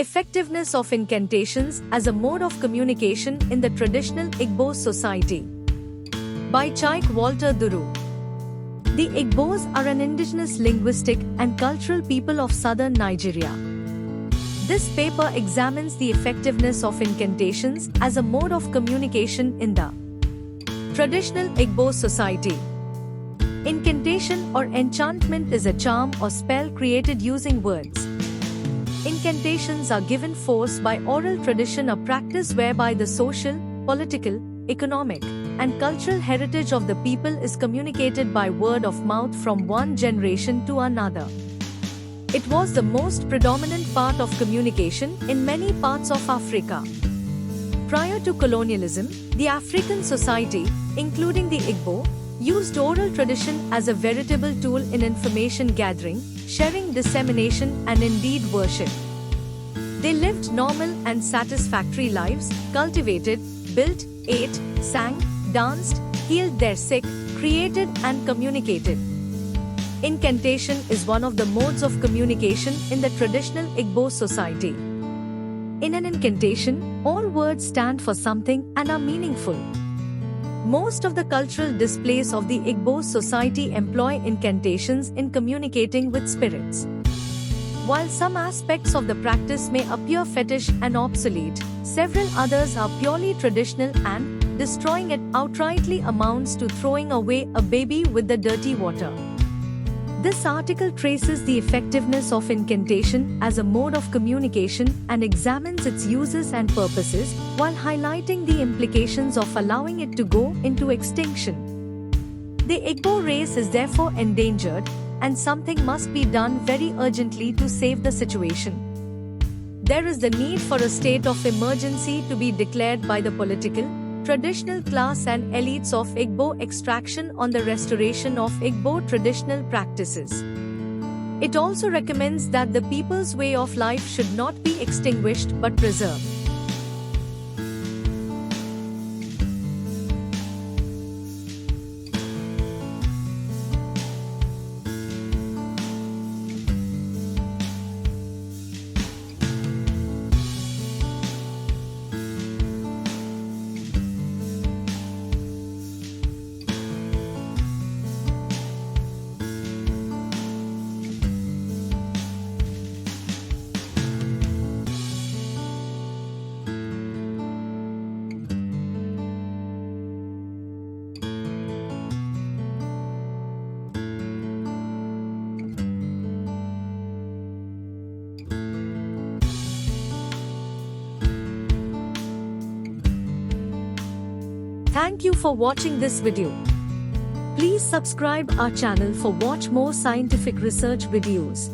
Effectiveness of incantations as a mode of communication in the traditional Igbo society. By Chaik Walter Duru. The Igbos are an indigenous linguistic and cultural people of southern Nigeria. This paper examines the effectiveness of incantations as a mode of communication in the traditional Igbo society. Incantation or enchantment is a charm or spell created using words. Incantations are given force by oral tradition, a practice whereby the social, political, economic, and cultural heritage of the people is communicated by word of mouth from one generation to another. It was the most predominant part of communication in many parts of Africa. Prior to colonialism, the African society, including the Igbo, used oral tradition as a veritable tool in information gathering, sharing, dissemination, and indeed worship. They lived normal and satisfactory lives, cultivated, built, ate, sang, danced, healed their sick, created and communicated. Incantation is one of the modes of communication in the traditional Igbo society. In an incantation, all words stand for something and are meaningful. Most of the cultural displays of the Igbo society employ incantations in communicating with spirits. While some aspects of the practice may appear fetish and obsolete, several others are purely traditional and destroying it outrightly amounts to throwing away a baby with the dirty water. This article traces the effectiveness of incantation as a mode of communication and examines its uses and purposes, while highlighting the implications of allowing it to go into extinction. The Igbo race is therefore endangered, and something must be done very urgently to save the situation. There is the need for a state of emergency to be declared by the political, traditional class and elites of Igbo extraction on the restoration of Igbo traditional practices. It also recommends that the people's way of life should not be extinguished but preserved. Thank you for watching this video. Please subscribe our channel for watch more scientific research videos.